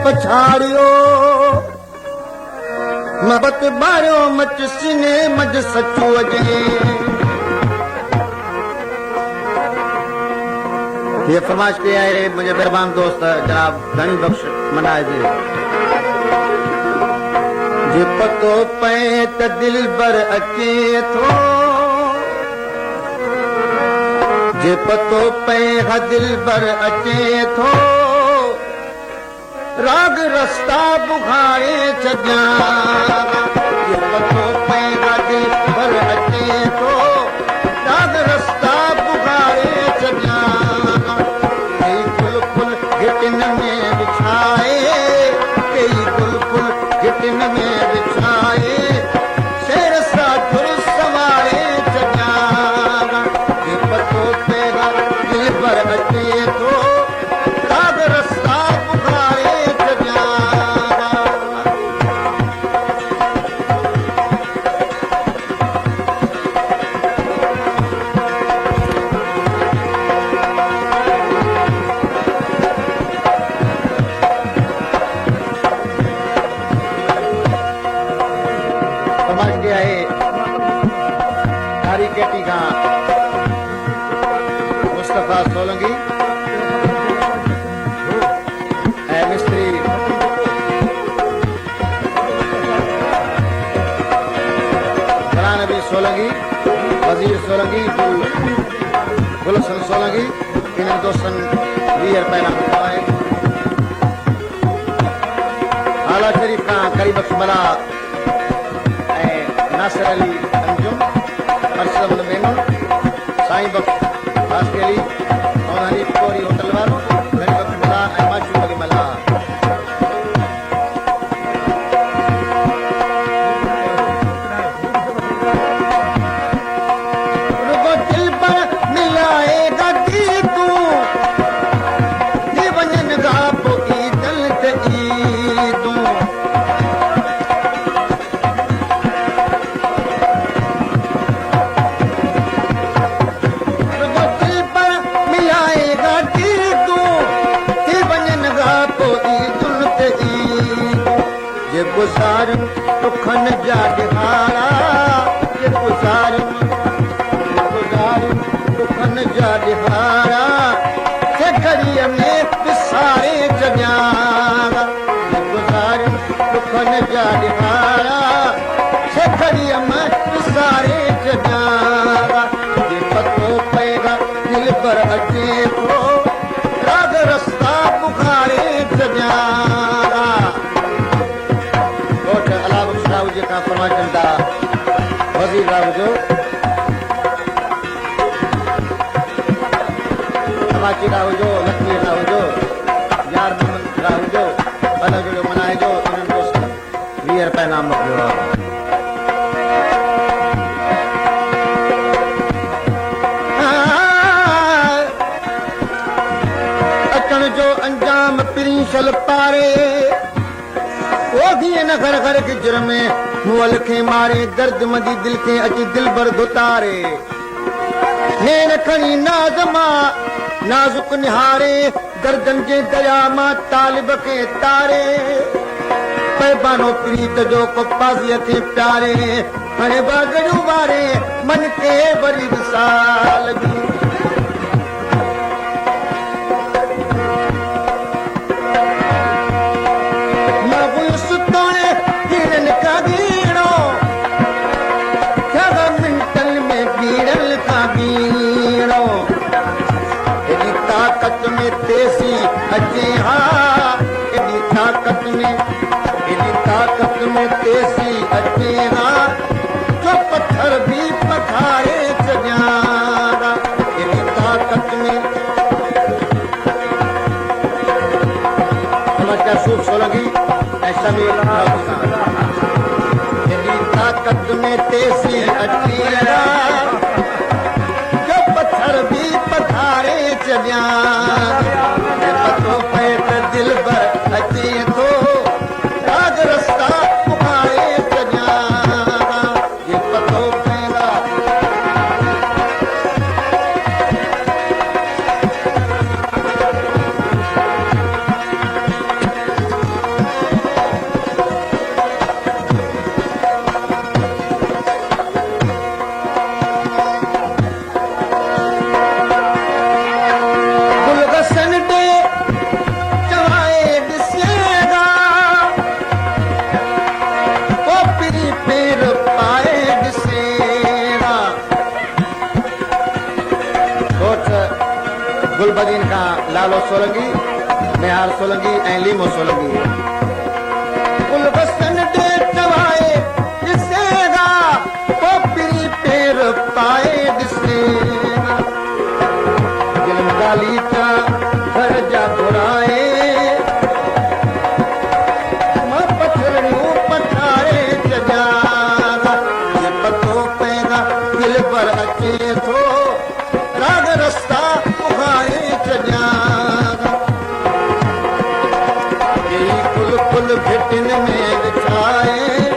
पछाड़ियो महबत बारियो much सीने मज सचू अजे ये फरमाइश किया है मुझे मेहरबान दोस्त जनाब धनी बख्श मनाए जी जे पतो पे त दिल बर अचे थो जे पतो पे हा दिल बर अचे थो राग रस्ता बुखारे छजा जे पतो पे हा दिल बर अचे थो राग रस्ता बुखारे छजा घिटिन में बिछाए कई बुलबुल घिटिन में बिछाए शेर सा धुर सवारे चजागा ये पतो पेगा दिल पर अचे तो राग रस्ता बुखारे चजागा मुस्तफा सोलंकी मिस्त्री नबी सोलंकी वजीर सोलंकी गुलशन सोलंकी इन दोस्तन 20 रुपए ना आला शरीफ का करीब बख्श बला नासिर अली अंजुम अरशद मेमन साईं बख्श आस्केली सोनाली कोरी होटल वालों घणी बख्श मला ऐं माचू वली मला रुगो दिल पर मिलाएगा दी तू ये वंजन गा पोई दिल ते ईदू गुजारम दुखन जा दिहाड़ा ये गुजारम दुखन जा दिहाड़ा के घड़ीअ में पिसारे जॻियां ये गुजारम दुखन जा दिहाड़ा के घड़ीअ में पिसारे जॻियां ये पतो पेगा दिल पर अचे थो राग रस्ता बुखारे जॻियां जेका फरमाइशन था वज़ीर राव जो समाची राव जो लक्ष्मी राव जो यार मोहम्मद राव जो भला जो मनाए जो उन्हनि दोस्त 20 रुपए नाम मोकिलियो अचण जो अंजाम पिरीशल पारे न घर घर के जुर्मे मुअल खे मारे दर्द मदी दिल के अची दिल भर धुतारे नेन खणी नाज़ मां नाज़ुक निहारे गर्दन जे दरिया मां तालिब खे तारे पैबानो प्रीत जो पाज़ीअ खे प्यारे हाणे बागड़ियूं वारे मन खे वरी विसाल ताकत में तेजी अचे हा एडी ताकत में तेजी अचे हा जो पत्थर भी पखारे चॼां एडी ताकत में समझ सूफ सोलंकी ऐं समीर एडी ताकत में तेजी अचे हा जो पत्थर भी पखारे चॼां पतो पे त दिल भर अचे थो राग रस्ता बुखारे चॼां ये पतो पेगा सोलंगी ऐं लीमो सोलंगी कुल बसन दे चवाए ॾिसेगा पोपरी पेर पाए ॾिसेगा दिलम गाली ता घर जा घुराए मां पथरियूं पथारे छॾियां जे पतो पएगा दिल पर अचे थो राग रस्ता उगाए छॾियां कुल कुल भिटिन में विछाए